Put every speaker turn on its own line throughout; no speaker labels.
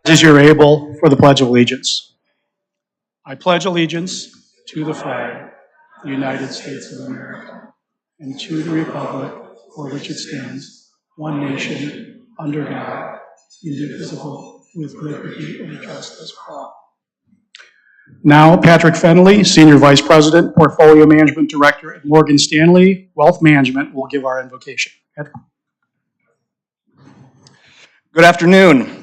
As you're able, for the Pledge of Allegiance. I pledge allegiance to the flag of the United States of America and to the republic for which it stands, one nation, under God, indivisible, with liberty and justice for all. Now, Patrick Fennelly, Senior Vice President, Portfolio Management Director at Morgan Stanley Wealth Management, will give our invocation. Patrick.
Good afternoon.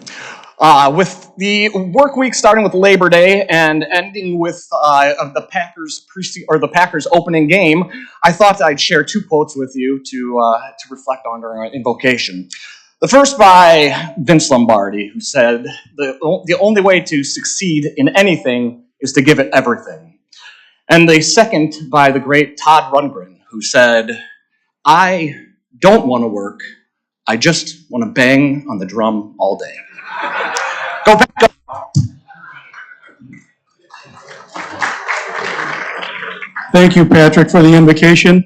With the work week starting with Labor Day and ending with the Packers opening game, I thought I'd share two quotes with you to reflect on during our invocation. The first by Vince Lombardi, who said, the only way to succeed in anything is to give it everything. And the second by the great Todd Rundgren, who said, I don't want to work, I just want to bang on the drum all day. Go back, go.
Thank you, Patrick, for the invocation.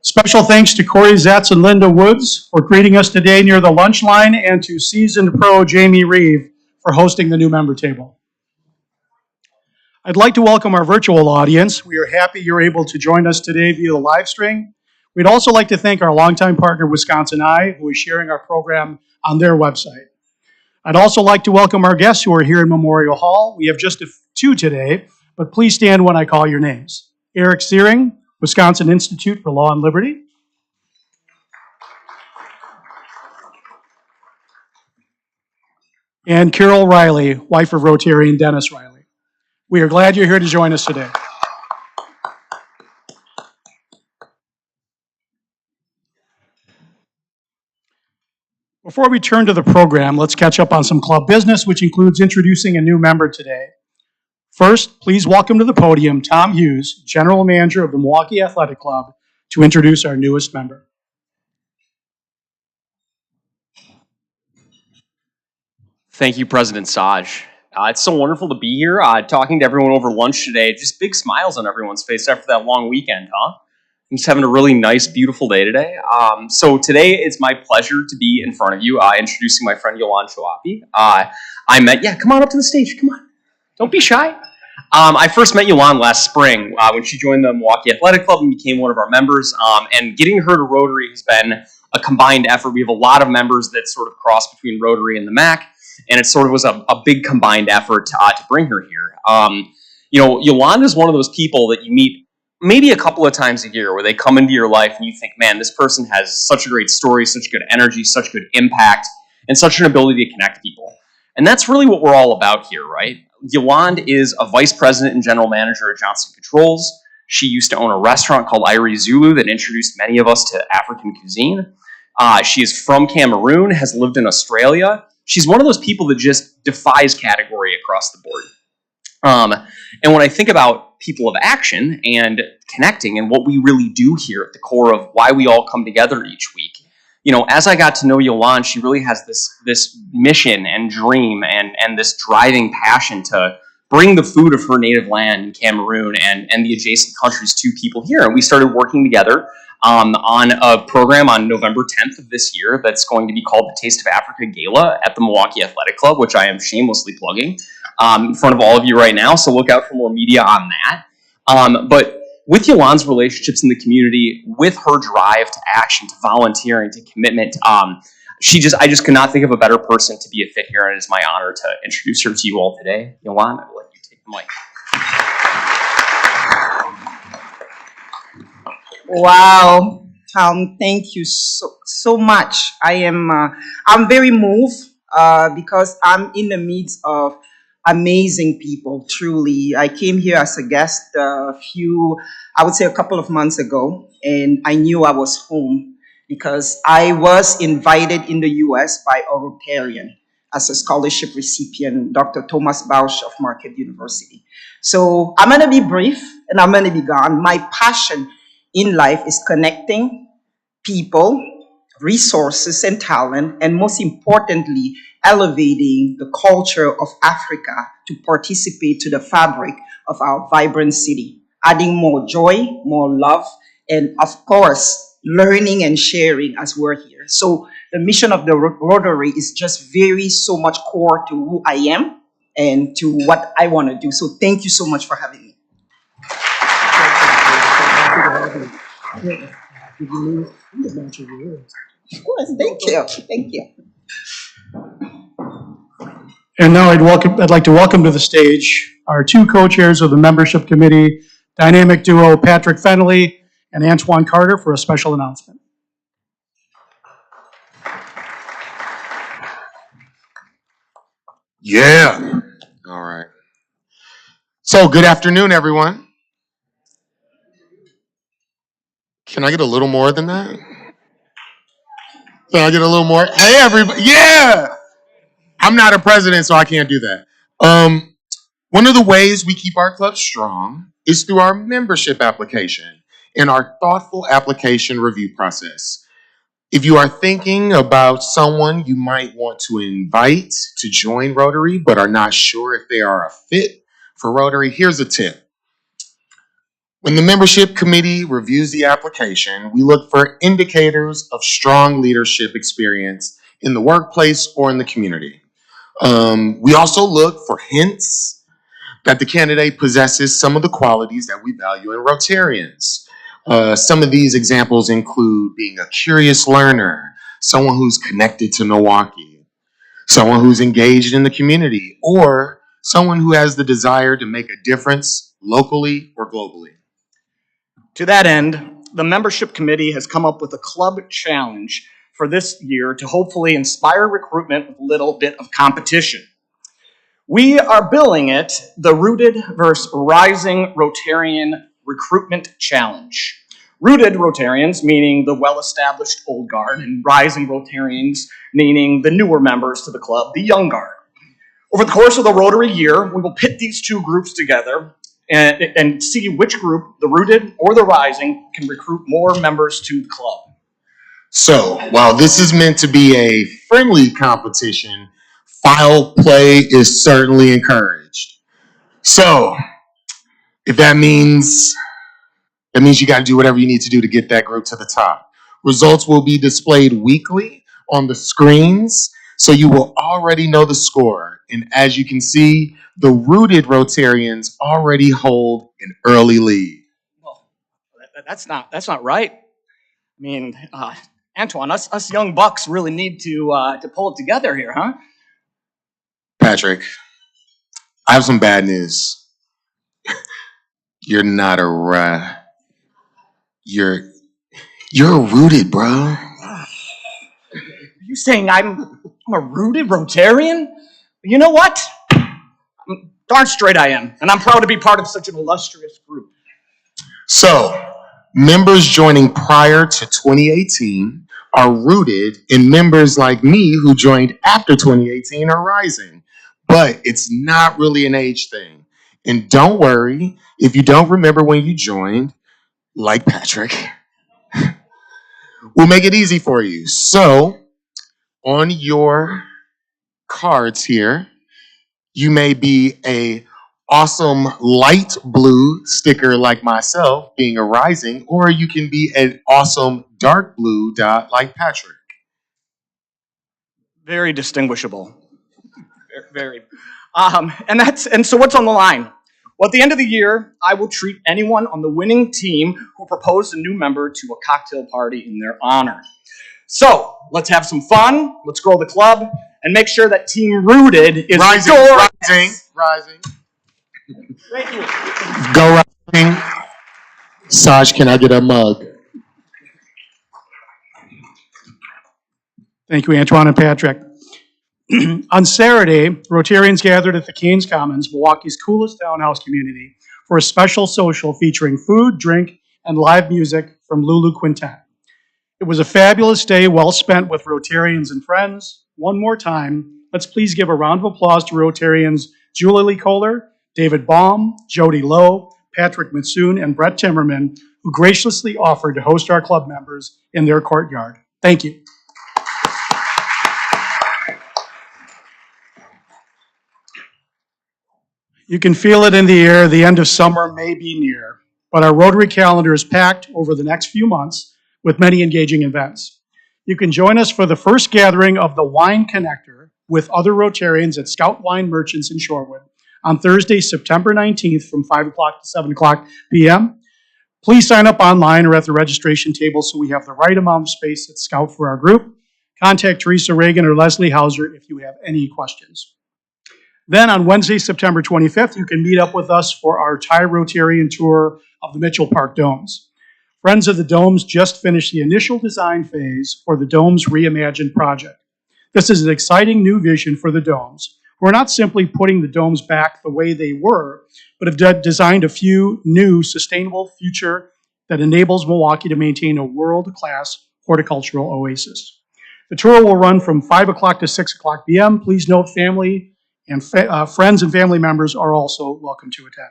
Special thanks to Corey Zetz and Linda Woods for greeting us today near the lunch line, and to seasoned pro Jamie Reeve for hosting the new member table. I'd like to welcome our virtual audience. We are happy you're able to join us today via the live stream. We'd also like to thank our longtime partner, Wisconsin Eye, who is sharing our program on their website. I'd also like to welcome our guests who are here in Memorial Hall. We have just two today, but please stand when I call your names. Eric Searing, Wisconsin Institute for Law and Liberty. And Carol Riley, wife of Rotarian Dennis Riley. We are glad you're here to join us today. Before we turn to the program, let's catch up on some club business, which includes introducing a new member today. First, please welcome to the podium Tom Hughes, General Manager of the Milwaukee Athletic Club, to introduce our newest member.
Thank you, President Saj. It's so wonderful to be here, talking to everyone over lunch today. Just big smiles on everyone's face after that long weekend, huh? I'm just having a really nice, beautiful day today. So today it's my pleasure to be in front of you, introducing my friend Yolanda Shoapi. Come on up to the stage, come on. Don't be shy. I first met Yolanda last spring when she joined the Milwaukee Athletic Club and became one of our members. And getting her to Rotary has been a combined effort. We have a lot of members that sort of cross between Rotary and the MAC. And it sort of was a big combined effort to bring her here. Yolanda is one of those people that you meet maybe a couple of times a year where they come into your life and you think, man, this person has such a great story, such good energy, such good impact, and such an ability to connect people. And that's really what we're all about here, right? Yolanda is a vice president and general manager at Johnson Controls. She used to own a restaurant called Irie Zulu that introduced many of us to African cuisine. She is from Cameroon, has lived in Australia. She's one of those people that just defies category across the board. And when I think about people of action and connecting and what we really do here at the core of why we all come together each week, as I got to know Yolanda, she really has this mission and dream and this driving passion to bring the food of her native land in Cameroon and the adjacent countries to people here. And we started working together on a program on November 10th of this year that's going to be called the Taste of Africa Gala at the Milwaukee Athletic Club, which I am shamelessly plugging in front of all of you right now, so look out for more media on that. But with Yolanda's relationships in the community, with her drive to action, to volunteering, to commitment, I just could not think of a better person to be a fit here, and it is my honor to introduce her to you all today. Yolanda, I will let you take the mic.
Wow, Tom, thank you so much. I'm very moved because I'm in the midst of amazing people, truly. I came here as a guest a couple of months ago, and I knew I was home because I was invited in the US by a Rotarian as a scholarship recipient, Dr. Thomas Bausch of Marquette University. So I'm gonna be brief and I'm gonna be gone. My passion in life is connecting people, resources, and talent, and most importantly, elevating the culture of Africa to participate to the fabric of our vibrant city, adding more joy, more love, and of course, learning and sharing as we're here. So the mission of the Rotary is just so much core to who I am and to what I want to do. So thank you so much for having me. Of course, thank you.
And now I'd like to welcome to the stage our two co-chairs of the membership committee, dynamic duo Patrick Fennelly and Antoine Carter, for a special announcement.
Yeah. All right. So, good afternoon, everyone. Can I get a little more than that? Can I get a little more? Hey, everybody. Yeah. I'm not a president, so I can't do that. One of the ways we keep our club strong is through our membership application and our thoughtful application review process. If you are thinking about someone you might want to invite to join Rotary, but are not sure if they are a fit for Rotary, here's a tip. When the membership committee reviews the application, we look for indicators of strong leadership experience in the workplace or in the community. We also look for hints that the candidate possesses some of the qualities that we value in Rotarians. Some of these examples include being a curious learner, someone who's connected to Milwaukee, someone who's engaged in the community, or someone who has the desire to make a difference locally or globally.
To that end, the membership committee has come up with a club challenge for this year to hopefully inspire recruitment with a little bit of competition. We are billing it the Rooted vs. Rising Rotarian Recruitment Challenge. Rooted Rotarians, meaning the well-established old guard, and rising Rotarians, meaning the newer members to the club, the young guard. Over the course of the Rotary year, we will pit these two groups together and see which group, the rooted or the rising, can recruit more members to the club.
So, while this is meant to be a friendly competition, foul play is certainly encouraged. So, if that means you got to do whatever you need to do to get that group to the top. Results will be displayed weekly on the screens, so you will already know the score. And as you can see, the rooted Rotarians already hold an early lead.
Well, that's not right. I mean, Antoine, us young bucks really need to pull it together here, huh?
Patrick, I have some bad news. You're not a you're rooted, bro.
Are you saying I'm a rooted Rotarian? You know what? Darn straight I am, and I'm proud to be part of such an illustrious group.
So, members joining prior to 2018 are rooted, and members like me who joined after 2018 are rising. But it's not really an age thing. And don't worry if you don't remember when you joined, like Patrick. We'll make it easy for you. So, on your cards here, you may be a awesome light blue sticker like myself, being a rising, or you can be an awesome dark blue dot like Patrick.
Very distinguishable. Very. And so what's on the line? Well, at the end of the year, I will treat anyone on the winning team who proposed a new member to a cocktail party in their honor. So, let's have some fun, let's grow the club, and make sure that Team Rooted is
Rising.
Thank you.
Go rising. Saj, can I get a mug?
Thank you, Antoine and Patrick. On Saturday, Rotarians gathered at the Canes Commons, Milwaukee's coolest townhouse community, for a special social featuring food, drink, and live music from Lulu Quintet. It was a fabulous day, well spent with Rotarians and friends. One more time, let's please give a round of applause to Rotarians Julie Lee Kohler, David Baum, Jody Lowe, Patrick Mitsoon, and Brett Timmerman, who graciously offered to host our club members in their courtyard. Thank you. You can feel it in the air. The end of summer may be near, but our Rotary calendar is packed over the next few months with many engaging events. You can join us for the first gathering of the Wine Connector with other Rotarians at Scout Wine Merchants in Shorewood on Thursday, September 19th from 5 o'clock to 7 o'clock p.m. Please sign up online or at the registration table so we have the right amount of space at Scout for our group. Contact Teresa Reagan or Leslie Hauser if you have any questions. Then on Wednesday, September 25th, you can meet up with us for our Thai Rotarian tour of the Mitchell Park Domes. Friends of the Domes just finished the initial design phase for the Domes Reimagined project. This is an exciting new vision for the Domes. We're not simply putting the Domes back the way they were, but have designed a few new sustainable future that enables Milwaukee to maintain a world-class horticultural oasis. The tour will run from 5 o'clock to 6 o'clock p.m. Please note family and friends and family members are also welcome to attend.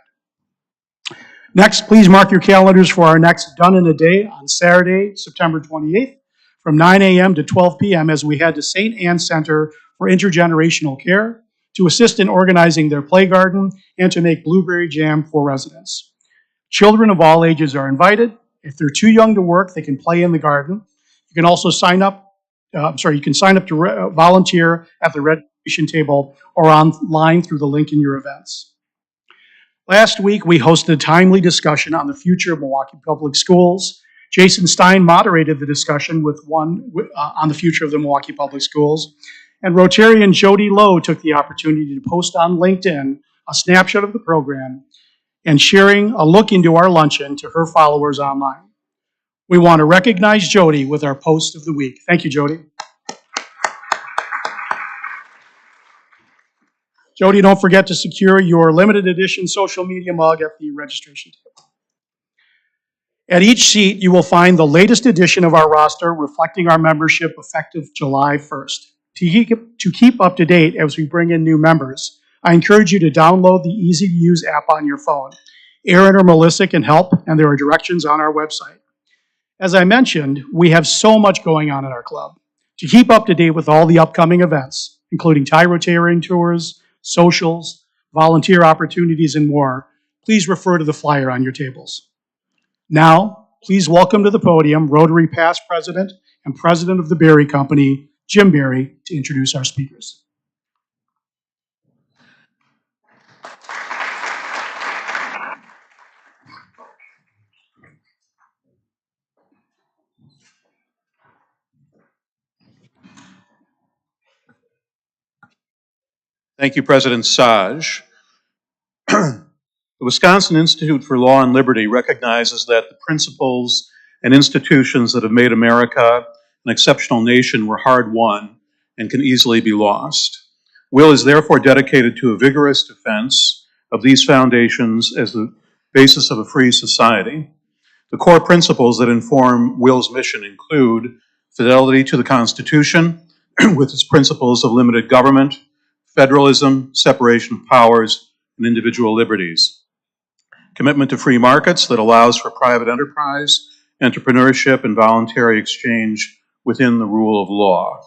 Next, please mark your calendars for our next Done in a Day on Saturday, September 28th from 9 a.m. to 12 p.m. as we head to St. Anne's Center for Intergenerational Care to assist in organizing their play garden and to make blueberry jam for residents. Children of all ages are invited. If they're too young to work, they can play in the garden. You can also sign up to volunteer at the registration table or online through the link in your events. Last week, we hosted a timely discussion on the future of Milwaukee Public Schools. Jason Stein moderated the discussion on the future of the Milwaukee Public Schools. And Rotarian Jody Lowe took the opportunity to post on LinkedIn a snapshot of the program and sharing a look into our luncheon to her followers online. We want to recognize Jody with our post of the week. Thank you, Jody. Jody, don't forget to secure your limited edition social media mug at the registration table. At each seat, you will find the latest edition of our roster reflecting our membership effective July 1st. To keep up to date as we bring in new members, I encourage you to download the easy-to-use app on your phone. Aaron or Melissa can help, and there are directions on our website. As I mentioned, we have so much going on in our club. To keep up to date with all the upcoming events, including tie rotarian tours, socials, volunteer opportunities, and more, please refer to the flyer on your tables. Now, please welcome to the podium Rotary past president and president of the Berry Company, Jim Berry, to introduce our speakers.
Thank you, President Saj. The Wisconsin Institute for Law and Liberty recognizes that the principles and institutions that have made America an exceptional nation were hard won and can easily be lost. WIL is therefore dedicated to a vigorous defense of these foundations as the basis of a free society. The core principles that inform WIL's mission include fidelity to the Constitution with its principles of limited government, federalism, separation of powers, and individual liberties. Commitment to free markets that allows for private enterprise, entrepreneurship, and voluntary exchange within the rule of law.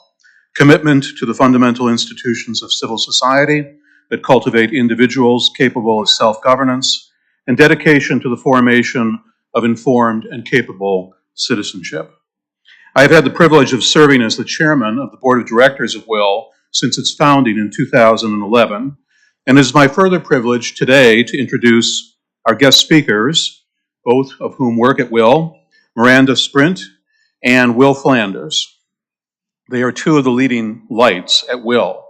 Commitment to the fundamental institutions of civil society that cultivate individuals capable of self-governance, and dedication to the formation of informed and capable citizenship. I have had the privilege of serving as the chairman of the board of directors of WIL since its founding in 2011, and it is my further privilege today to introduce our guest speakers, both of whom work at WIL, Miranda Spindt and Will Flanders. They are two of the leading lights at WIL.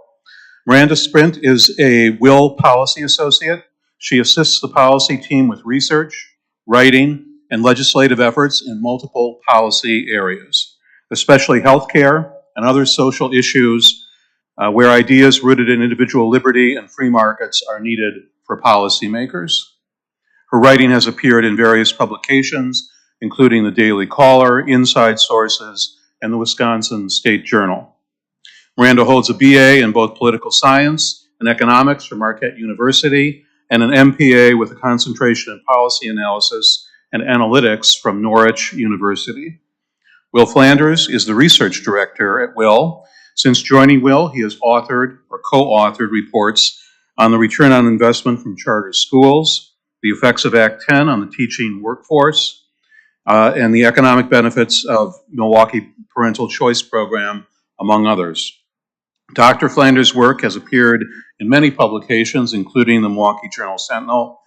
Miranda Spindt is a WIL policy associate. She assists the policy team with research, writing, and legislative efforts in multiple policy areas, especially healthcare and other social issues where ideas rooted in individual liberty and free markets are needed for policymakers. Her writing has appeared in various publications, including the Daily Caller, Inside Sources, and the Wisconsin State Journal. Miranda holds a BA in both political science and economics from Marquette University, and an MPA with a concentration in policy analysis and analytics from Norwich University. Will Flanders is the research director at WIL. Since joining WIL, he has authored or co-authored reports on the return on investment from charter schools, the effects of Act 10 on the teaching workforce, and the economic benefits of Milwaukee Parental Choice Program, among others. Dr. Flanders' work has appeared in many publications, including the Milwaukee Journal Sentinel,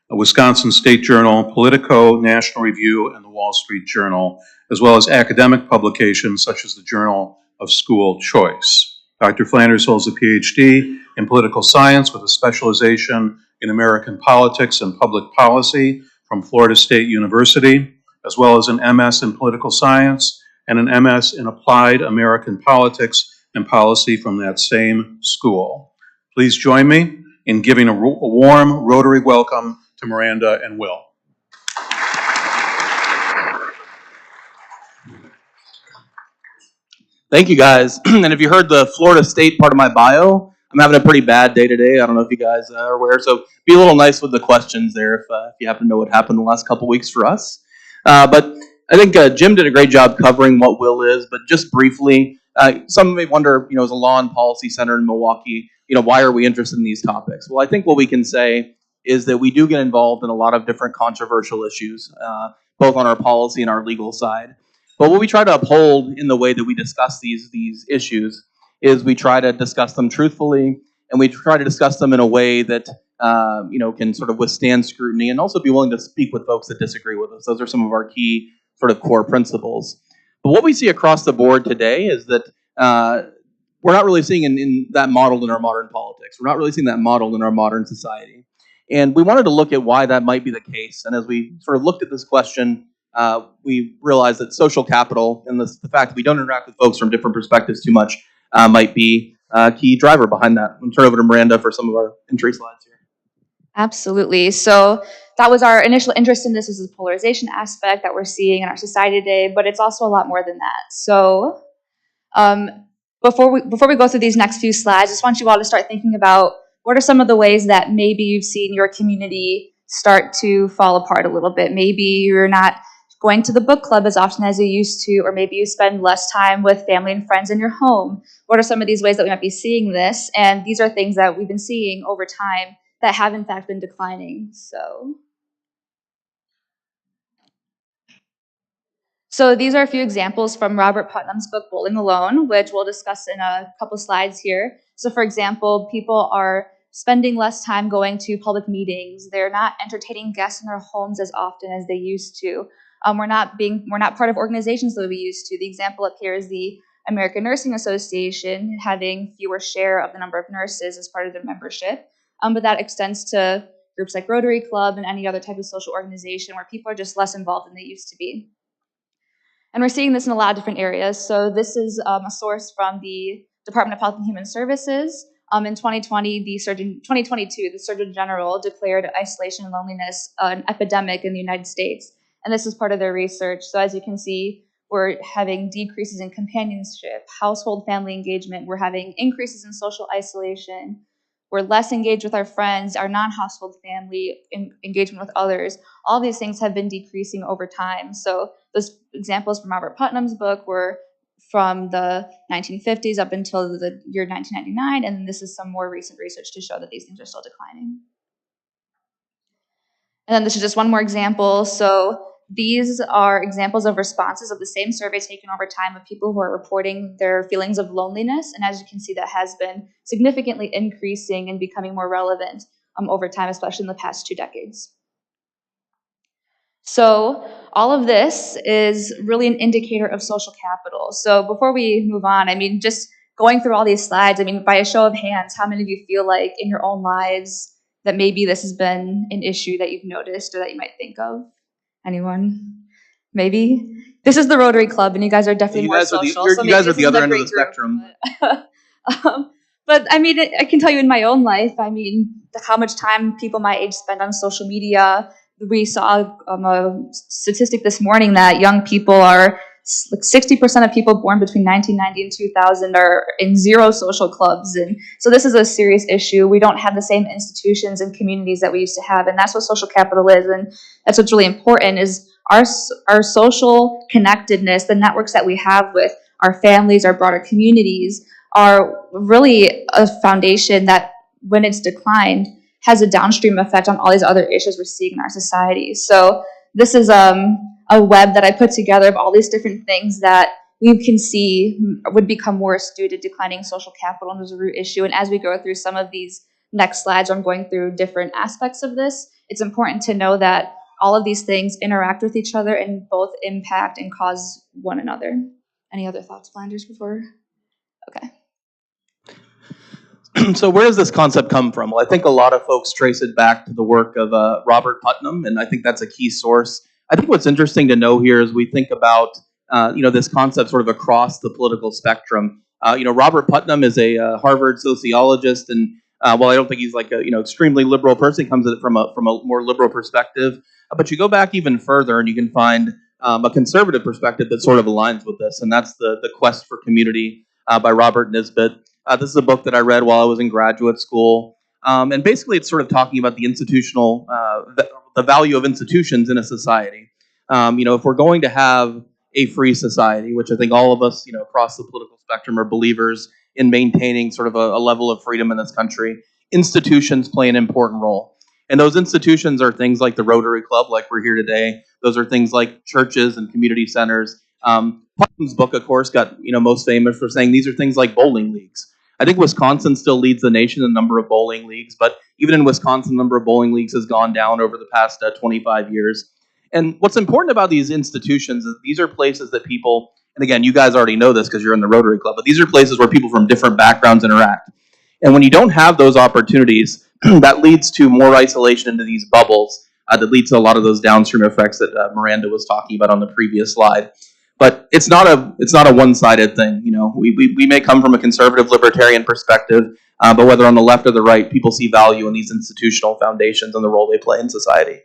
the Wisconsin State Journal, Politico, National Review, and the Wall Street Journal, as well as academic publications such as the Journal of School Choice. Dr. Flanders holds a PhD in political science with a specialization in American politics and public policy from Florida State University, as well as an MS in political science and an MS in applied American politics and policy from that same school. Please join me in giving a warm Rotary welcome to Miranda and Will.
Thank you, guys. And if you heard the Florida State part of my bio, I'm having a pretty bad day today. I don't know if you guys are aware, so be a little nice with the questions there if you happen to know what happened the last couple weeks for us. But I think Jim did a great job covering what WIL is, but just briefly, some may wonder, as a law and policy center in Milwaukee, why are we interested in these topics? Well, I think what we can say is that we do get involved in a lot of different controversial issues, both on our policy and our legal side. But what we try to uphold in the way that we discuss these issues is we try to discuss them truthfully, and we try to discuss them in a way that can sort of withstand scrutiny and also be willing to speak with folks that disagree with us. Those are some of our key sort of core principles. But what we see across the board today is that we're not really seeing in that model in our modern politics. We're not really seeing that model in our modern society. And we wanted to look at why that might be the case. And as we sort of looked at this question, we realized that social capital and the fact that we don't interact with folks from different perspectives too much might be a key driver behind that. I'm going to turn over to Miranda for some of our entry slides here.
Absolutely. So that was our initial interest in this, is the polarization aspect that we're seeing in our society today, but it's also a lot more than that. So before we go through these next few slides, I just want you all to start thinking about what are some of the ways that maybe you've seen your community start to fall apart a little bit. Maybe you're not going to the book club as often as you used to, or maybe you spend less time with family and friends in your home. What are some of these ways that we might be seeing this? And these are things that we've been seeing over time that have in fact been declining. So these are a few examples from Robert Putnam's book, Bowling Alone, which we'll discuss in a couple slides here. So for example, people are spending less time going to public meetings. They're not entertaining guests in their homes as often as they used to. We're not part of organizations that we used to. The example up here is the American Nursing Association having fewer share of the number of nurses as part of their membership. But that extends to groups like Rotary Club and any other type of social organization where people are just less involved than they used to be. And we're seeing this in a lot of different areas. So this is a source from the Department of Health and Human Services. In 2022, the Surgeon General declared isolation and loneliness an epidemic in the United States. And this is part of their research. So as you can see, we're having decreases in companionship, household family engagement. We're having increases in social isolation. We're less engaged with our friends, our non-household family, engagement with others. All these things have been decreasing over time. So those examples from Robert Putnam's book were from the 1950s up until the year 1999, and this is some more recent research to show that these things are still declining. And then this is just one more example. So these are examples of responses of the same survey taken over time of people who are reporting their feelings of loneliness. And as you can see, that has been significantly increasing and becoming more relevant over time, especially in the past 2 decades. So all of this is really an indicator of social capital. So before we move on, I mean, just going through all these slides, I mean, by a show of hands, how many of you feel like in your own lives that maybe this has been an issue that you've noticed or that you might think of? Anyone? Maybe? This is the Rotary Club, and you guys are definitely more social.
You guys are the other end of the spectrum.
But I mean, I can tell you in my own life, I mean, how much time people my age spend on social media. We saw a statistic this morning that young people are, like 60% of people born between 1990 and 2000 are in 0 social clubs. And so this is a serious issue. We don't have the same institutions and communities that we used to have. And that's what social capital is. And that's what's really important is our social connectedness, the networks that we have with our families, our broader communities are really a foundation that when it's declined has a downstream effect on all these other issues we're seeing in our society. So this is a web that I put together of all these different things that we can see would become worse due to declining social capital, and there's a root issue. And as we go through some of these next slides, I'm going through different aspects of this. It's important to know that all of these things interact with each other and both impact and cause one another. Any other thoughts, Flanders, before? Okay.
So where does this concept come from? Well, I think a lot of folks trace it back to the work of Robert Putnam, and I think that's a key source. I think what's interesting to know here is we think about this concept sort of across the political spectrum. Robert Putnam is a Harvard sociologist, and while I don't think he's like a extremely liberal person, he comes at it from a more liberal perspective. But you go back even further, and you can find a conservative perspective that sort of aligns with this, and that's the Quest for Community by Robert Nisbet. This is a book that I read while I was in graduate school, and basically it's sort of talking about the institutional, the value of institutions in a society. If we're going to have a free society, which I think all of us, across the political spectrum are believers in maintaining sort of a level of freedom in this country, institutions play an important role. And those institutions are things like the Rotary Club, like we're here today. Those are things like churches and community centers. Putnam's book, of course, got most famous for saying these are things like bowling leagues. I think Wisconsin still leads the nation in the number of bowling leagues, but even in Wisconsin, the number of bowling leagues has gone down over the past 25 years. And what's important about these institutions is these are places that people, and again, you guys already know this because you're in the Rotary Club, but these are places where people from different backgrounds interact. And when you don't have those opportunities, that leads to more isolation into these bubbles that leads to a lot of those downstream effects that Miranda was talking about on the previous slide. But it's not a one-sided thing. We may come from a conservative libertarian perspective, but whether on the left or the right, people see value in these institutional foundations and the role they play in society.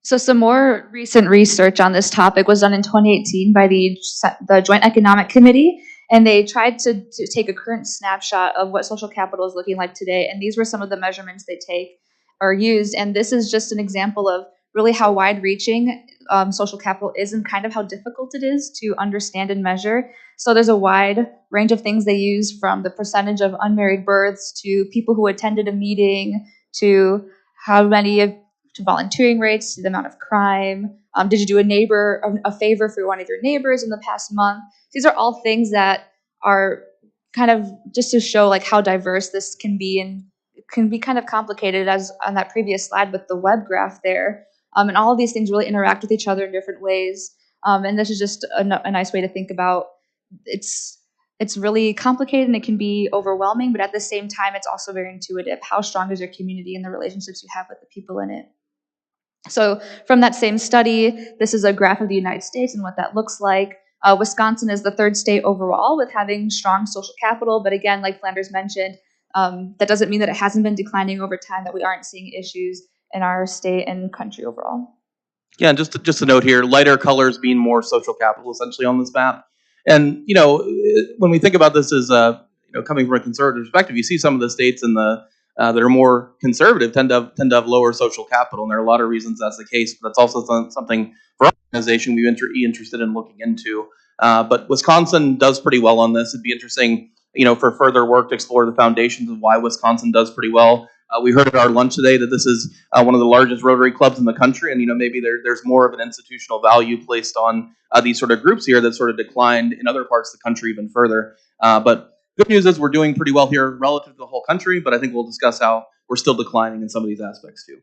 So some more recent research on this topic was done in 2018 by the Joint Economic Committee, and they tried to take a current snapshot of what social capital is looking like today, and these were some of the measurements they take or used, and this is just an example of really how wide-reaching social capital is and kind of how difficult it is to understand and measure. So there's a wide range of things they use, from the percentage of unmarried births to people who attended a meeting to how many of to volunteering rates, to the amount of crime. Did you do a favor for one of your neighbors in the past month? These are all things that are kind of just to show like how diverse this can be, and it can be kind of complicated, as on that previous slide with the web graph there. And all of these things really interact with each other in different ways. And this is just a nice way to think about it's really complicated and it can be overwhelming, but at the same time, it's also very intuitive. How strong is your community and the relationships you have with the people in it? So from that same study, this is a graph of the United States and what that looks like. Wisconsin is the third state overall with having strong social capital, but again, like Flanders mentioned, that doesn't mean that it hasn't been declining over time, that we aren't seeing issues in our state and country overall.
Yeah, and just a note here, lighter colors mean more social capital essentially on this map. And when we think about this as coming from a conservative perspective, you see some of the states in the that are more conservative tend to have lower social capital, and there are a lot of reasons that's the case. But that's also something for our organization we've been interested in looking into. But Wisconsin does pretty well on this. It'd be interesting, for further work to explore the foundations of why Wisconsin does pretty well. We heard at our lunch today that this is one of the largest Rotary clubs in the country, and maybe there's more of an institutional value placed on these sort of groups here that sort of declined in other parts of the country even further. But good news is we're doing pretty well here relative to the whole country, but I think we'll discuss how we're still declining in some of these aspects too.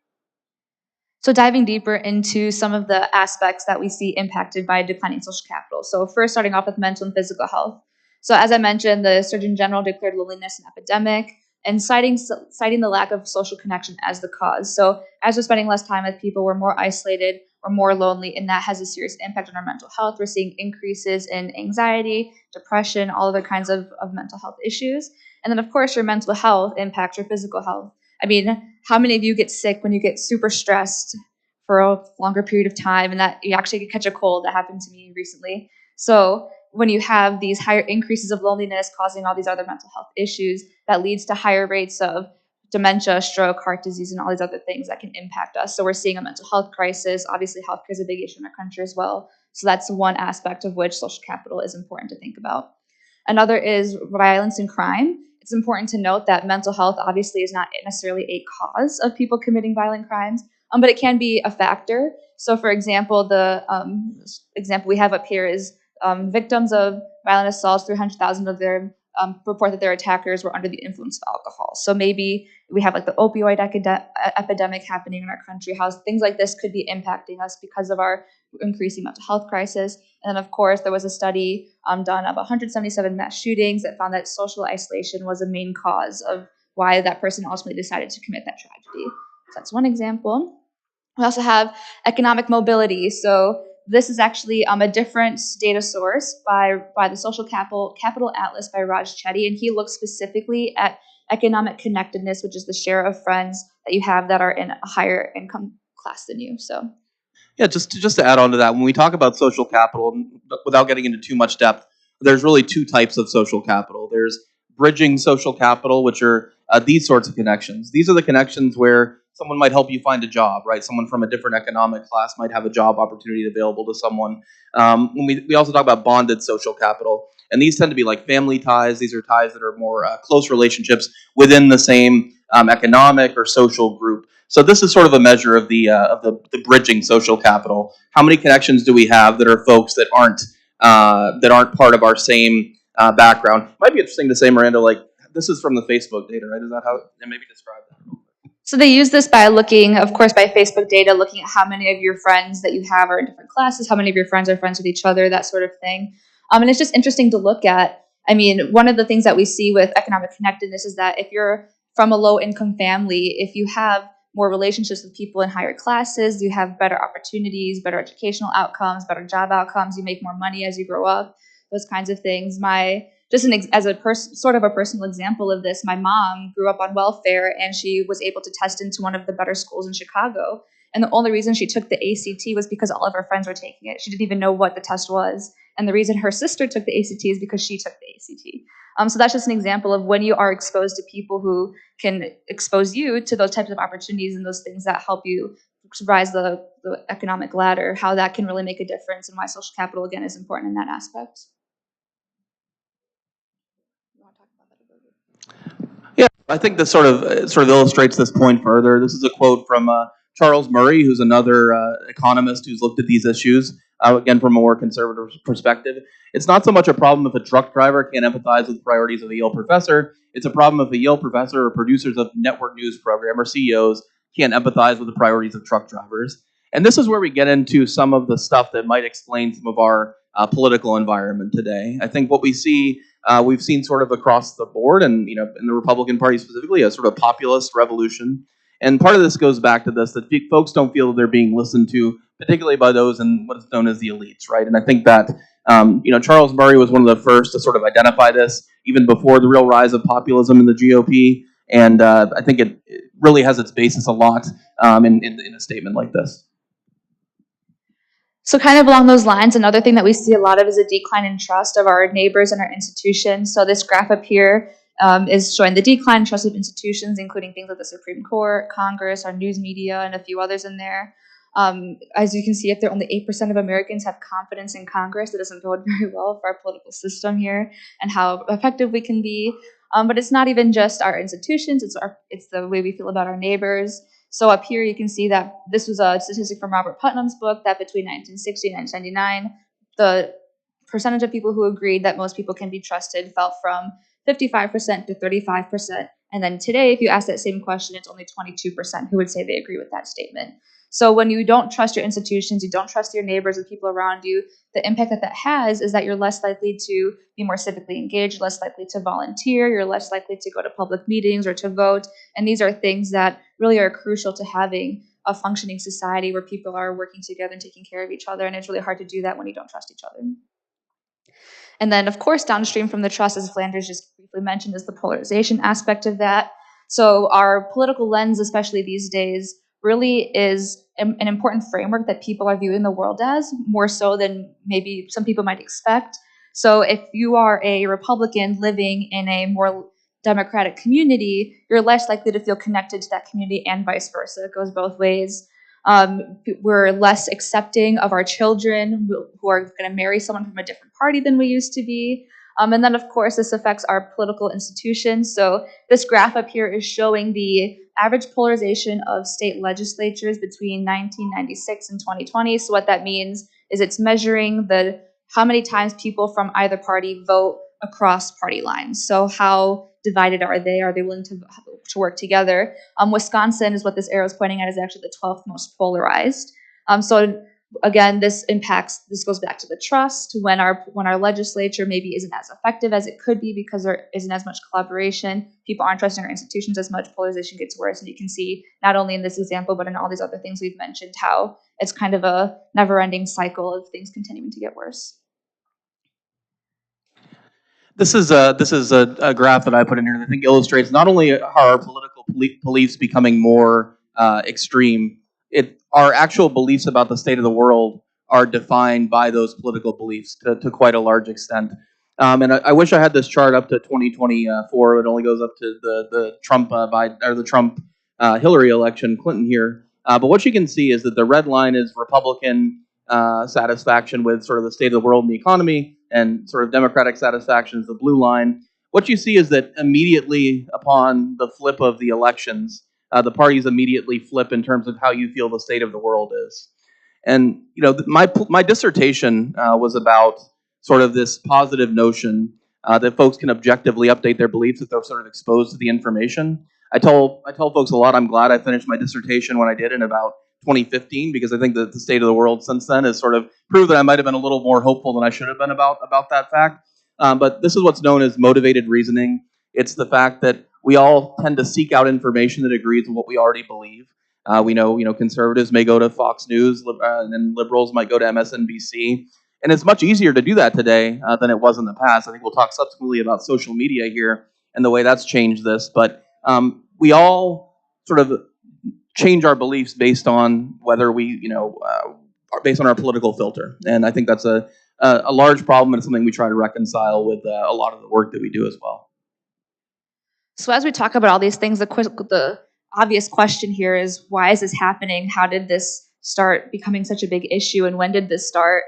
So diving deeper into some of the aspects that we see impacted by declining social capital. So first, starting off with mental and physical health. So as I mentioned, the Surgeon General declared loneliness an epidemic, and citing the lack of social connection as the cause. So as we're spending less time with people, we're more isolated, we're more lonely, and that has a serious impact on our mental health. We're seeing increases in anxiety, depression, all other kinds of mental health issues. And then, of course, your mental health impacts your physical health. I mean, how many of you get sick when you get super stressed for a longer period of time, and that you actually catch a cold? That happened to me recently. So when you have these higher increases of loneliness causing all these other mental health issues, that leads to higher rates of dementia, stroke, heart disease, and all these other things that can impact us. So we're seeing a mental health crisis. Obviously, healthcare is a big issue in our country as well. So that's one aspect of which social capital is important to think about. Another is violence and crime. It's important to note that mental health obviously is not necessarily a cause of people committing violent crimes, but it can be a factor. So for example, the example we have up here is victims of violent assaults, 300,000 of them report that their attackers were under the influence of alcohol. So maybe we have like the opioid epidemic happening in our country, how things like this could be impacting us because of our increasing mental health crisis. And then, of course, there was a study done of 177 mass shootings that found that social isolation was a main cause of why that person ultimately decided to commit that tragedy. So that's one example. We also have economic mobility. So this is actually a different data source by the Social Capital Atlas by Raj Chetty, and he looks specifically at economic connectedness, which is the share of friends that you have that are in a higher income class than you. So,
yeah, just to add on to that, when we talk about social capital, without getting into too much depth, there's really two types of social capital. There's bridging social capital, which are these sorts of connections. These are the connections where someone might help you find a job, right? Someone from a different economic class might have a job opportunity available to someone. When we also talk about bonded social capital, and these tend to be like family ties. These are ties that are more close relationships within the same economic or social group. So this is sort of a measure of the bridging social capital. How many connections do we have that are folks that aren't part of our same background? It might be interesting to say, Miranda, like this is from the Facebook data, right? Is that how? And maybe describe that.
So they use this by looking, of course, by Facebook data, looking at how many of your friends that you have are in different classes, how many of your friends are friends with each other, that sort of thing. And it's just interesting to look at. I mean, one of the things that we see with economic connectedness is that if you're from a low-income family, if you have more relationships with people in higher classes, you have better opportunities, better educational outcomes, better job outcomes, you make more money as you grow up, those kinds of things. As a sort of a personal example of this, my mom grew up on welfare, and she was able to test into one of the better schools in Chicago. And the only reason she took the ACT was because all of her friends were taking it. She didn't even know what the test was. And the reason her sister took the ACT is because she took the ACT. So that's just an example of when you are exposed to people who can expose you to those types of opportunities and those things that help you rise the economic ladder, how that can really make a difference and why social capital, again, is important in that aspect.
Yeah, I think this sort of illustrates this point further. This is a quote from Charles Murray, who's another economist who's looked at these issues, again, from a more conservative perspective. It's not so much a problem if a truck driver can't empathize with the priorities of a Yale professor. It's a problem if a Yale professor or producers of network news program or CEOs can't empathize with the priorities of truck drivers. And this is where we get into some of the stuff that might explain some of our political environment today. I think what we see, we've seen sort of across the board, and in the Republican Party specifically, a sort of populist revolution. And part of this goes back to this, that folks don't feel that they're being listened to, particularly by those in what is known as the elites, right? And I think that Charles Murray was one of the first to sort of identify this, even before the real rise of populism in the GOP. And I think it really has its basis a lot in a statement like this.
So kind of along those lines, another thing that we see a lot of is a decline in trust of our neighbors and our institutions. So this graph up here is showing the decline in trust of institutions, including things like the Supreme Court, Congress, our news media, and a few others in there. As you can see, if there only 8% of Americans have confidence in Congress, it doesn't bode very well for our political system here and how effective we can be. But it's not even just our institutions, it's the way we feel about our neighbors. So up here you can see that this was a statistic from Robert Putnam's book that between 1960 and 1999, the percentage of people who agreed that most people can be trusted fell from 55% to 35%. And then today, if you ask that same question, it's only 22% who would say they agree with that statement. So when you don't trust your institutions, you don't trust your neighbors and people around you, the impact that has is that you're less likely to be more civically engaged, less likely to volunteer, you're less likely to go to public meetings or to vote. And these are things that really are crucial to having a functioning society where people are working together and taking care of each other. And it's really hard to do that when you don't trust each other. And then, of course, downstream from the trust, as Flanders just briefly mentioned, is the polarization aspect of that. So our political lens, especially these days, really is an important framework that people are viewing the world as, more so than maybe some people might expect. So if you are a Republican living in a more Democratic community, you're less likely to feel connected to that community and vice versa. It goes both ways. We're less accepting of our children who are going to marry someone from a different party than we used to be. And then, of course, this affects our political institutions. So this graph up here is showing the average polarization of state legislatures between 1996 and 2020. So what that means is it's measuring how many times people from either party vote across party lines. So how divided are they? Are they willing to work together? Wisconsin is what this arrow is pointing at, is actually the 12th most polarized. So again, this goes back to the trust. When our legislature maybe isn't as effective as it could be because there isn't as much collaboration, people aren't trusting our institutions as much, polarization gets worse. And you can see not only in this example, but in all these other things we've mentioned, how it's kind of a never-ending cycle of things continuing to get worse.
This is a graph that I put in here that I think illustrates not only how our political beliefs becoming more extreme, our actual beliefs about the state of the world are defined by those political beliefs to quite a large extent. And I wish I had this chart up to 2024. It only goes up to the Trump Hillary election, Clinton here. But what you can see is that the red line is Republican satisfaction with sort of the state of the world and the economy, and sort of Democratic satisfaction is the blue line. What you see is that immediately upon the flip of the elections, the parties immediately flip in terms of how you feel the state of the world is. And my dissertation was about sort of this positive notion that folks can objectively update their beliefs if they're sort of exposed to the information. I tell folks a lot, I'm glad I finished my dissertation when I did in about 2015, because I think that the state of the world since then has sort of proved that I might have been a little more hopeful than I should have been about that fact. But this is what's known as motivated reasoning. It's the fact that we all tend to seek out information that agrees with what we already believe. We know conservatives may go to Fox News, and then liberals might go to MSNBC. And it's much easier to do that today than it was in the past. I think we'll talk subsequently about social media here and the way that's changed this. But we all sort of change our beliefs based on whether we, are based on our political filter. And I think that's a large problem, and it's something we try to reconcile with a lot of the work that we do as well.
So as we talk about all these things, the obvious question here is, why is this happening? How did this start becoming such a big issue, and when did this start?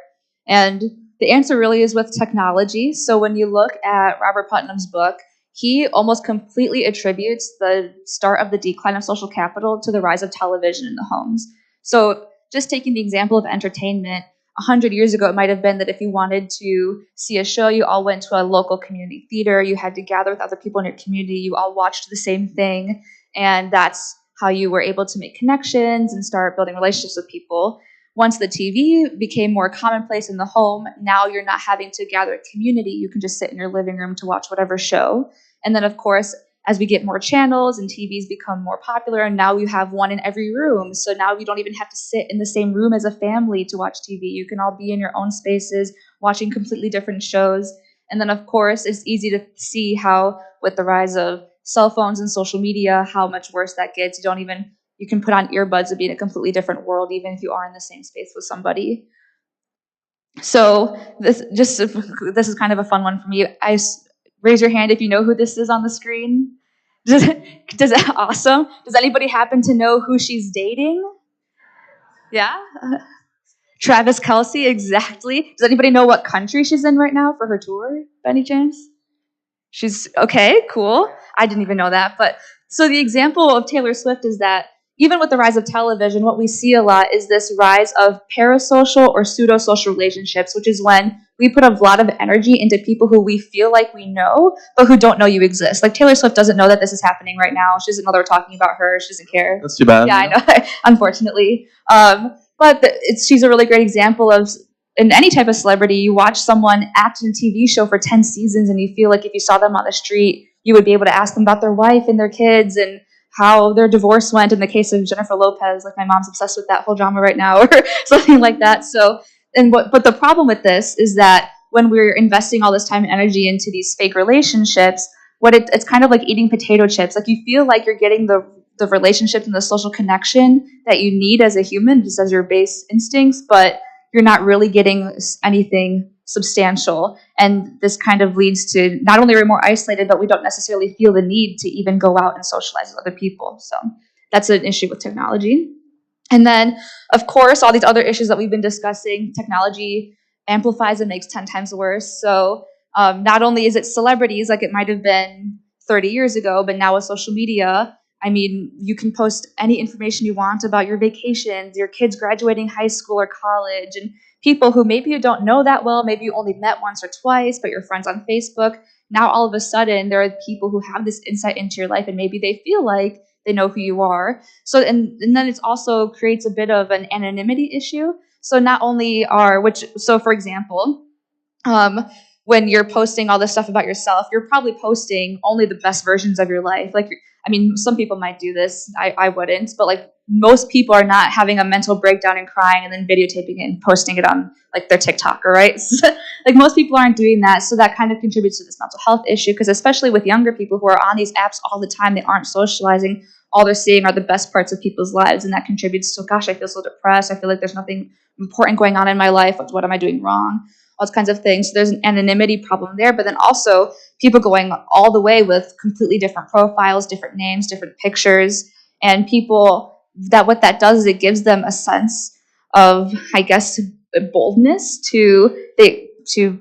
And the answer really is with technology. So when you look at Robert Putnam's book, he almost completely attributes the start of the decline of social capital to the rise of television in the homes. So just taking the example of entertainment, 100 years ago, it might have been that if you wanted to see a show, you all went to a local community theater, you had to gather with other people in your community, you all watched the same thing, and that's how you were able to make connections and start building relationships with people. Once the TV became more commonplace in the home, now you're not having to gather a community. You can just sit in your living room to watch whatever show. And then, of course, as we get more channels and TVs become more popular, and now you have one in every room. So now you don't even have to sit in the same room as a family to watch TV. You can all be in your own spaces watching completely different shows. And then, of course, it's easy to see how, with the rise of cell phones and social media, how much worse that gets. You can put on earbuds and be in a completely different world, even if you are in the same space with somebody. So this is kind of a fun one for me. Raise your hand if you know who this is on the screen. Awesome. Does anybody happen to know who she's dating? Yeah? Travis Kelce, exactly. Does anybody know what country she's in right now for her tour, by any chance? She's, okay, cool. I didn't even know that. But so the example of Taylor Swift is that even with the rise of television, what we see a lot is this rise of parasocial or pseudo-social relationships, which is when we put a lot of energy into people who we feel like we know, but who don't know you exist. Like Taylor Swift doesn't know that this is happening right now. She doesn't know they're talking about her. She doesn't care.
That's too bad.
Yeah, I know, unfortunately. But she's a really great example of, in any type of celebrity, you watch someone act in a TV show for 10 seasons and you feel like if you saw them on the street, you would be able to ask them about their wife and their kids and how their divorce went. In the case of Jennifer Lopez, like my mom's obsessed with that whole drama right now, or something like that. So, but the problem with this is that when we're investing all this time and energy into these fake relationships, it's kind of like eating potato chips. Like you feel like you're getting the relationships and the social connection that you need as a human, just as your base instincts, but you're not really getting anything substantial. And this kind of leads to not only we're more isolated, but we don't necessarily feel the need to even go out and socialize with other people. So that's an issue with technology. And then, of course, all these other issues that we've been discussing, technology amplifies and makes 10 times worse. So not only is it celebrities like it might have been 30 years ago, but now with social media, I mean, you can post any information you want about your vacations, your kids graduating high school or college, and people who maybe you don't know that well, maybe you only met once or twice, but you're friends on Facebook. Now, all of a sudden, there are people who have this insight into your life, and maybe they feel like they know who you are. So, and then it also creates a bit of an anonymity issue. So not only for example, when you're posting all this stuff about yourself, you're probably posting only the best versions of your life. Like, I mean, some people might do this. I wouldn't, but like most people are not having a mental breakdown and crying and then videotaping it and posting it on like their TikToker, right? Like most people aren't doing that. So that kind of contributes to this mental health issue, because especially with younger people who are on these apps all the time, they aren't socializing. All they're seeing are the best parts of people's lives. And that contributes to, gosh, I feel so depressed. I feel like there's nothing important going on in my life. What am I doing wrong? All those kinds of things. So there's an anonymity problem there, but then also people going all the way with completely different profiles, different names, different pictures, and people that what that does is it gives them a sense of, I guess, boldness to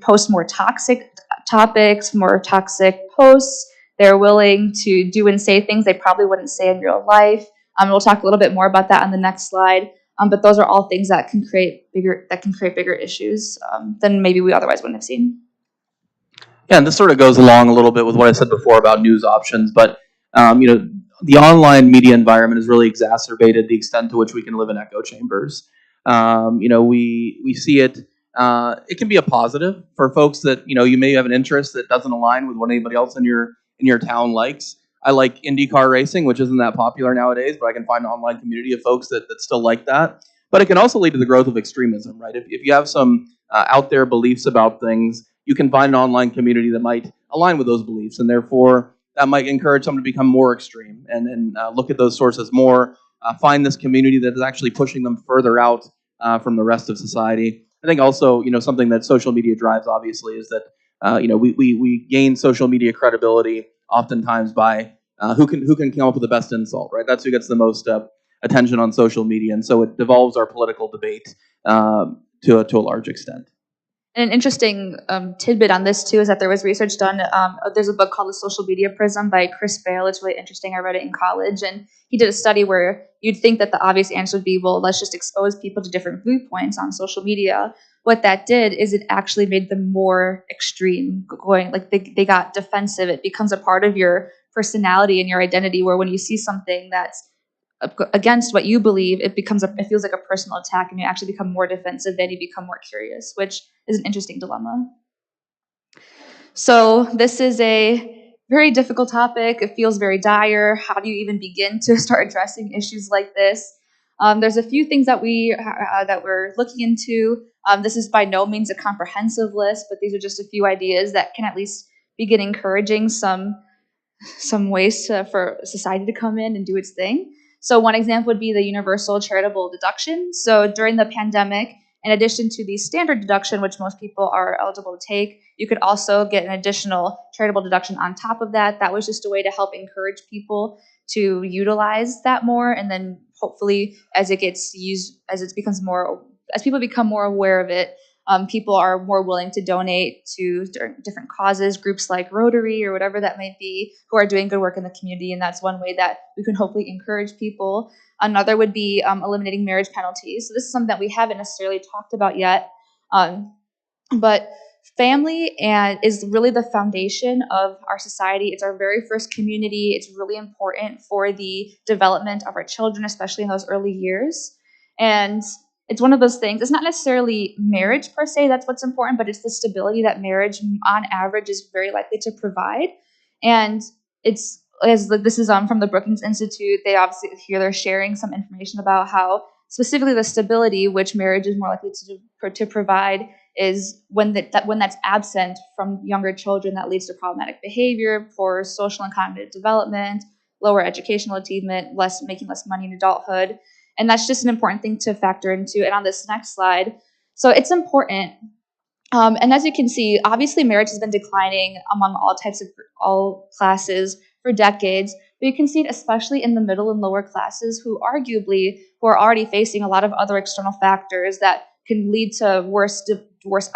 post more toxic topics, more toxic posts. They're willing to do and say things they probably wouldn't say in real life. We'll talk a little bit more about that on the next slide. But those are all things that can create bigger issues than maybe we otherwise wouldn't have seen.
Yeah, and this sort of goes along a little bit with what I said before about news options, but the online media environment has really exacerbated the extent to which we can live in echo chambers. We see it. It can be a positive for folks that you may have an interest that doesn't align with what anybody else in your town likes. I like IndyCar racing, which isn't that popular nowadays, but I can find an online community of folks that still like that. But it can also lead to the growth of extremism, right? If you have some out there beliefs about things, you can find an online community that might align with those beliefs, and therefore that might encourage someone to become more extreme and look at those sources more find this community that is actually pushing them further out from the rest of society. I think also, something that social media drives obviously is that, we gain social media credibility oftentimes by who can come up with the best insult, right? That's who gets the most attention on social media, and so it devolves our political debate to a large extent.
And an interesting tidbit on this too is that there was research done. There's a book called The Social Media Prism by Chris Bale. It's really interesting. I read it in college, and he did a study where you'd think that the obvious answer would be, well, let's just expose people to different viewpoints on social media. What that did is it actually made them more extreme, going like they got defensive. It becomes a part of your personality and your identity, where when you see something that's against what you believe, it feels like a personal attack, and you actually become more defensive, then you become more curious, which is an interesting dilemma. So this is a very difficult topic. It feels very dire. How do you even begin to start addressing issues like this? There's a few things that we're looking into. This is by no means a comprehensive list, but these are just a few ideas that can at least begin encouraging some ways for society to come in and do its thing. So one example would be the universal charitable deduction. So during the pandemic, in addition to the standard deduction, which most people are eligible to take, you could also get an additional charitable deduction on top of that. That was just a way to help encourage people to utilize that more, and then hopefully as people become more aware of it, people are more willing to donate to different causes, groups like Rotary or whatever that might be, who are doing good work in the community, and that's one way that we can hopefully encourage people. Another would be eliminating marriage penalties. So this is something that we haven't necessarily talked about yet, but family is really the foundation of our society. It's our very first community. It's really important for the development of our children, especially in those early years. And it's one of those things. It's not necessarily marriage per se that's what's important, but it's the stability that marriage on average is very likely to provide. And this is from the Brookings Institute. They obviously here they're sharing some information about how specifically the stability which marriage is more likely to provide is when that's absent from younger children, that leads to problematic behavior, poor social and cognitive development, lower educational achievement, making less money in adulthood. And that's just an important thing to factor into. And on this next slide, so it's important. And as you can see, obviously marriage has been declining among all classes for decades. But you can see it especially in the middle and lower classes who are already facing a lot of other external factors that can lead to worse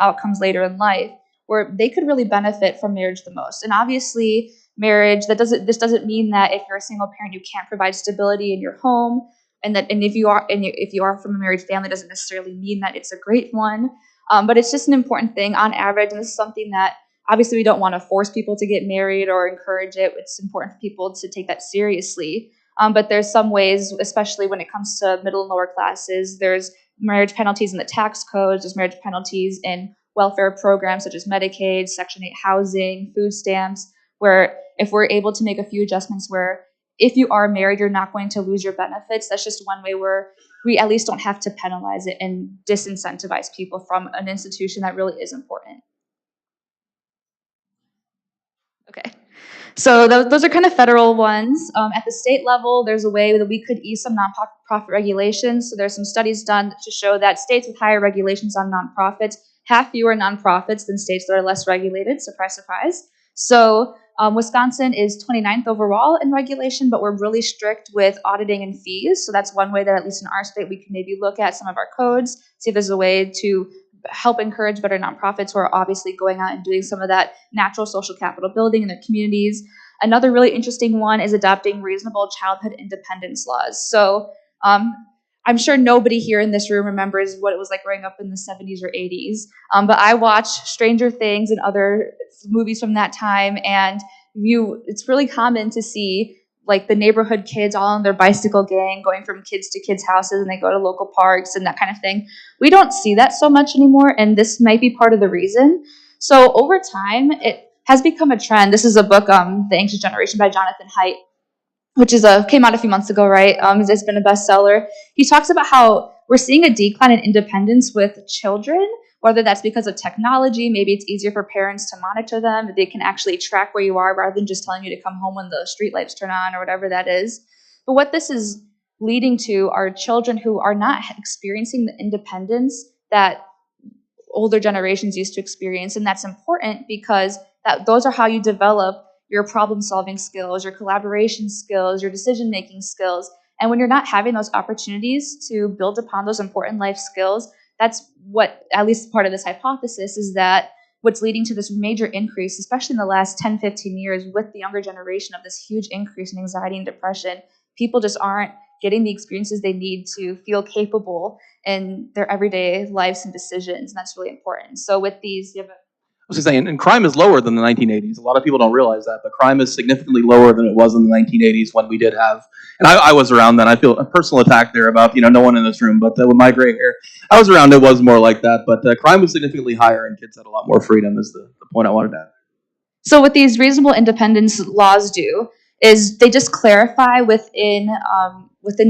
outcomes later in life, where they could really benefit from marriage the most. And obviously marriage, this doesn't mean that if you're a single parent, you can't provide stability in your home. And if you are from a married family, doesn't necessarily mean that it's a great one, but it's just an important thing on average. And this is something that obviously we don't want to force people to get married or encourage it. It's important for people to take that seriously. But there's some ways, especially when it comes to middle and lower classes, there's marriage penalties in the tax codes, there's marriage penalties in welfare programs such as Medicaid, Section 8 housing, food stamps, where if we're able to make a few adjustments where if you are married, you're not going to lose your benefits. That's just one way where we at least don't have to penalize it and disincentivize people from an institution that really is important. Okay, so those are kind of federal ones. At the state level, there's a way that we could ease some nonprofit regulations. So there's some studies done to show that states with higher regulations on nonprofits have fewer nonprofits than states that are less regulated. Surprise, surprise. So Wisconsin is 29th overall in regulation, but we're really strict with auditing and fees. So that's one way that at least in our state, we can maybe look at some of our codes, see if there's a way to help encourage better nonprofits who are obviously going out and doing some of that natural social capital building in their communities. Another really interesting one is adopting reasonable childhood independence laws. So I'm sure nobody here in this room remembers what it was like growing up in the 70s or 80s, but I watched Stranger Things and other movies from that time, and it's really common to see like the neighborhood kids all on their bicycle gang going from kids to kids' houses, and they go to local parks and that kind of thing. We don't see that so much anymore, and this might be part of the reason. So over time, it has become a trend. This is a book, The Anxious Generation by Jonathan Haidt, which came out a few months ago, right? It's been a bestseller. He talks about how we're seeing a decline in independence with children, whether that's because of technology. Maybe it's easier for parents to monitor them. They can actually track where you are rather than just telling you to come home when the street lights turn on or whatever that is. But what this is leading to are children who are not experiencing the independence that older generations used to experience. And that's important because those are how you develop your problem solving skills, your collaboration skills, your decision making skills. And when you're not having those opportunities to build upon those important life skills, that's what, at least part of this hypothesis, is that what's leading to this major increase, especially in the last 10, 15 years with the younger generation, of this huge increase in anxiety and depression. People just aren't getting the experiences they need to feel capable in their everyday lives and decisions, and that's really important. So with these, you have
I was just saying, and crime is lower than the 1980s. A lot of people don't realize that, but crime is significantly lower than it was in the 1980s when we did have, and I was around then. I feel a personal attack there about, no one in this room, but with my gray hair, I was around, it was more like that, but crime was significantly higher and kids had a lot more freedom is the point I wanted to add.
So what these reasonable independence laws do is they just clarify within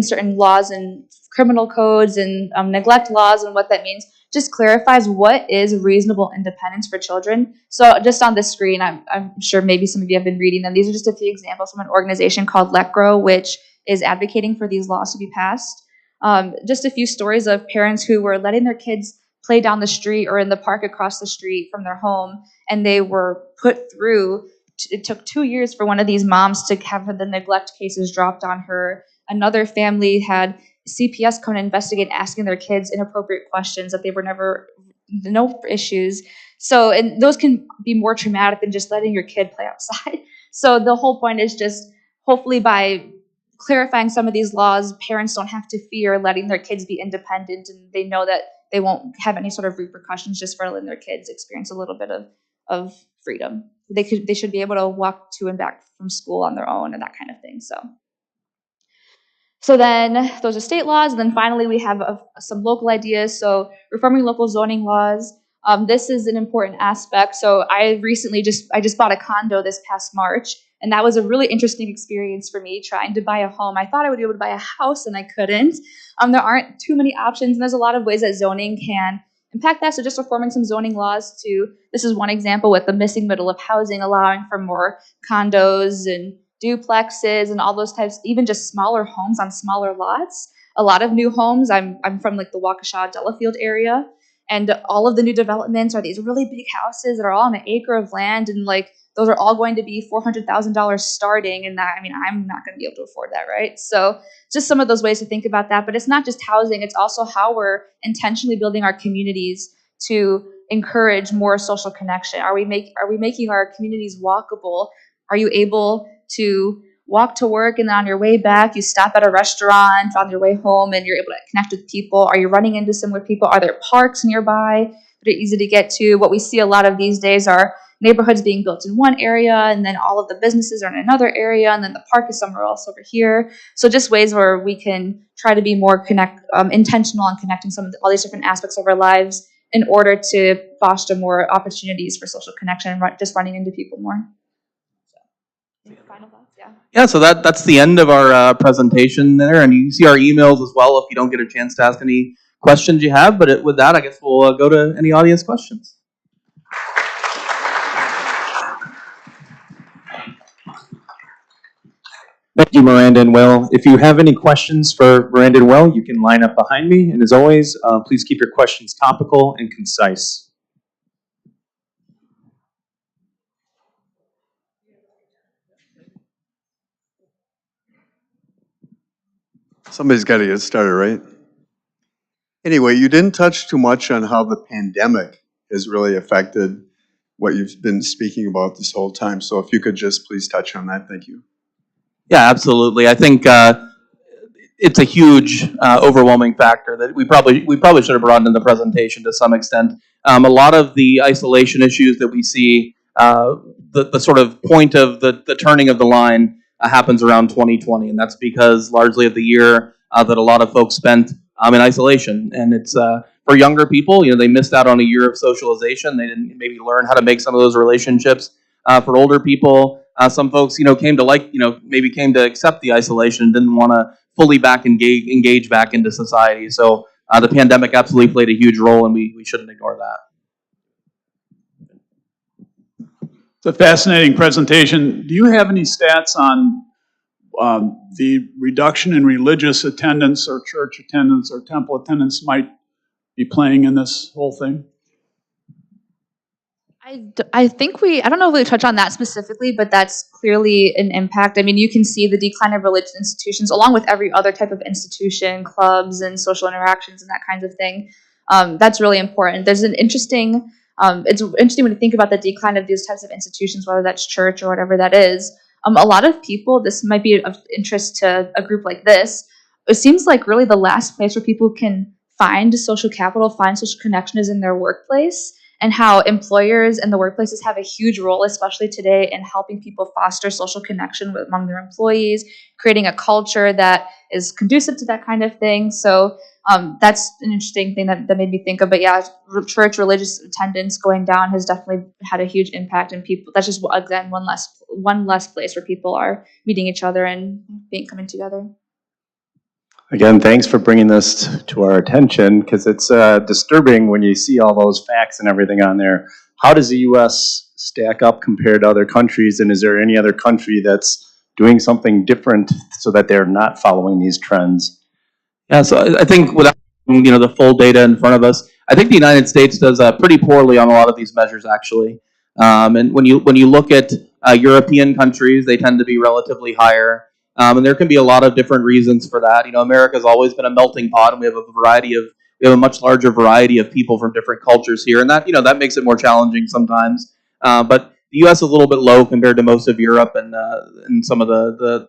certain laws and criminal codes and neglect laws and what that means, just clarifies what is reasonable independence for children. So just on the screen, I'm sure maybe some of you have been reading them. These are just a few examples from an organization called Let Grow, which is advocating for these laws to be passed. Just a few stories of parents who were letting their kids play down the street or in the park across the street from their home, and they were put through. It took 2 years for one of these moms to have the neglect cases dropped on her. Another family had CPS come and investigate, asking their kids inappropriate questions that they were no issues. So, and those can be more traumatic than just letting your kid play outside. So the whole point is just hopefully by clarifying some of these laws, parents don't have to fear letting their kids be independent, and they know that they won't have any sort of repercussions just for letting their kids experience a little bit of freedom. They should be able to walk to and back from school on their own and that kind of thing. So then those are state laws, and then finally we have some local ideas. So reforming local zoning laws. This is an important aspect. So I just bought a condo this past March, and that was a really interesting experience for me trying to buy a home. I thought I would be able to buy a house, and I couldn't. There aren't too many options, and there's a lot of ways that zoning can impact that. So just reforming some zoning laws this is one example with the missing middle of housing, allowing for more condos and duplexes and all those types, even just smaller homes on smaller lots. A lot of new homes, I'm from like the Waukesha, Delafield area, and all of the new developments are these really big houses that are all on an acre of land, and like those are all going to be $400,000 starting, and that, I'm not going to be able to afford that, right? So just some of those ways to think about that. But it's not just housing, it's also how we're intentionally building our communities to encourage more social connection. Are we making our communities walkable? Are you able to walk to work, and then on your way back, you stop at a restaurant on your way home and you're able to connect with people? Are you running into similar people? Are there parks nearby that are easy to get to? What we see a lot of these days are neighborhoods being built in one area, and then all of the businesses are in another area, and then the park is somewhere else over here. So just ways where we can try to be more intentional on connecting all these different aspects of our lives in order to foster more opportunities for social connection and just running into people more. Final thoughts, yeah.
Yeah, so that's the end of our presentation there, and you can see our emails as well if you don't get a chance to ask any questions you have. But with that, I guess we'll go to any audience questions.
Thank you, Miranda and Will. If you have any questions for Miranda and Will, you can line up behind me. And as always, please keep your questions topical and concise.
Somebody's got to get started, right? Anyway, you didn't touch too much on how the pandemic has really affected what you've been speaking about this whole time. So if you could just please touch on that, thank you.
Yeah, absolutely. I think it's a huge, overwhelming factor that we probably should have brought in the presentation to some extent. A lot of the isolation issues that we see, the sort of point of the turning of the line happens around 2020, and that's because largely of the year that a lot of folks spent in isolation. And it's for younger people, they missed out on a year of socialization. They didn't maybe learn how to make some of those relationships. For older people, some folks, came to accept the isolation and didn't want to fully engage back into society. So the pandemic absolutely played a huge role, and we shouldn't ignore that.
It's a fascinating presentation. Do you have any stats on
the reduction in religious attendance or church attendance or temple attendance might be playing in this whole thing?
I think I don't know if we touch on that specifically, but that's clearly an impact. I mean, you can see the decline of religious institutions along with every other type of institution, clubs and social interactions and that kinds of thing. That's really important. There's an interesting, it's interesting when you think about the decline of these types of institutions, whether that's church or whatever that is. A lot of people, this might be of interest to a group like this. It seems like really the last place where people can find social capital, find social connection is in their workplace. And how employers and the workplaces have a huge role, especially today, in helping people foster social connection among their employees, creating a culture that is conducive to that kind of thing. So that's an interesting thing that made me think of. But yeah, church religious attendance going down has definitely had a huge impact in people. That's just, again, one less place where people are meeting each other and coming together.
Again, thanks for bringing this to our attention, because it's disturbing when you see all those facts and everything on there. How does the U.S. stack up compared to other countries, and is there any other country that's doing something different so that they're not following these trends?
Yeah, so I think without the full data in front of us, I think the United States does pretty poorly on a lot of these measures, actually. And when you look at European countries, they tend to be relatively higher. And there can be a lot of different reasons for that. America's always been a melting pot, and we have a much larger variety of people from different cultures here, and that makes it more challenging sometimes. But the U.S. is a little bit low compared to most of Europe and some of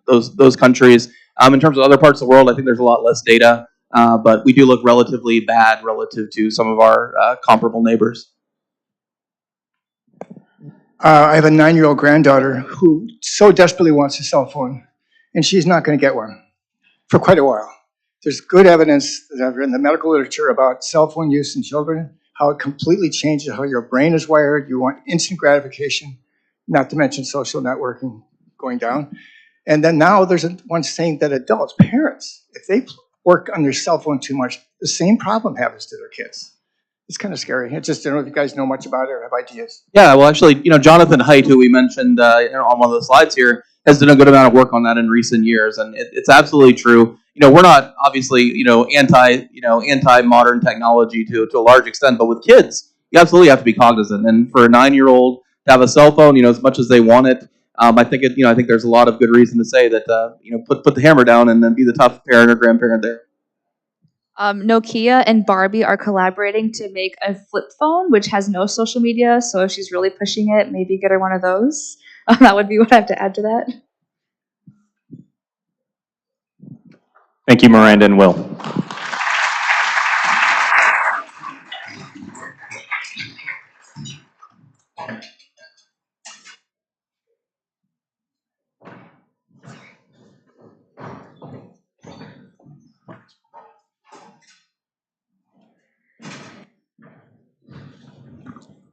those countries. In terms of other parts of the world, I think there's a lot less data, but we do look relatively bad relative to some of our comparable neighbors.
I have a 9-year-old granddaughter who so desperately wants a cell phone, and she's not going to get one for quite a while. There's good evidence that I've read in the medical literature about cell phone use in children, how it completely changes how your brain is wired. You want instant gratification, not to mention social networking going down. And then now there's one saying that adults, parents, if they work on their cell phone too much, the same problem happens to their kids. It's kind of scary. I don't know if you guys know much about it or have ideas.
Yeah, well, actually, Jonathan Haidt, who we mentioned on one of the slides here, has done a good amount of work on that in recent years, and it's absolutely true. We're not obviously anti-modern technology to a large extent, but with kids, you absolutely have to be cognizant. And for a 9-year-old to have a cell phone, as much as they want it, I think there's a lot of good reason to say that put the hammer down and then be the tough parent or grandparent there.
Nokia and Barbie are collaborating to make a flip phone, which has no social media. So if she's really pushing it, maybe get her one of those. That would be what I have to add to that.
Thank you, Miranda and Will.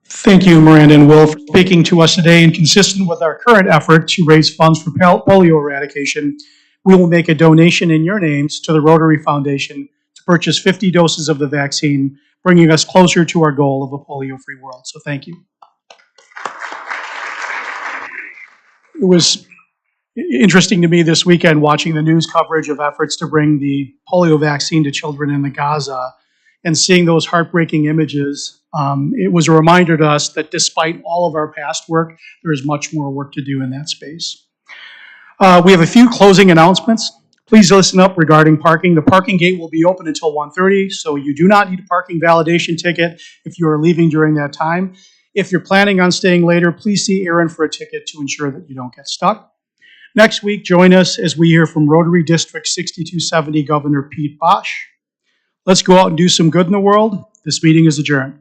Thank you, Miranda and Will, for speaking to us today. And consistent with our current effort to raise funds for polio eradication, we will make a donation in your names to the Rotary Foundation to purchase 50 doses of the vaccine, bringing us closer to our goal of a polio-free world. So thank you. It was interesting to me this weekend watching the news coverage of efforts to bring the polio vaccine to children in the Gaza and seeing those heartbreaking images. It was a reminder to us that despite all of our past work, there is much more work to do in that space. We have a few closing announcements. Please listen up regarding parking. The parking gate will be open until 1:30, so you do not need a parking validation ticket if you are leaving during that time. If you're planning on staying later, please see Aaron for a ticket to ensure that you don't get stuck. Next week, join us as we hear from Rotary District 6270 Governor Pete Bosch. Let's go out and do some good in the world. This meeting is adjourned.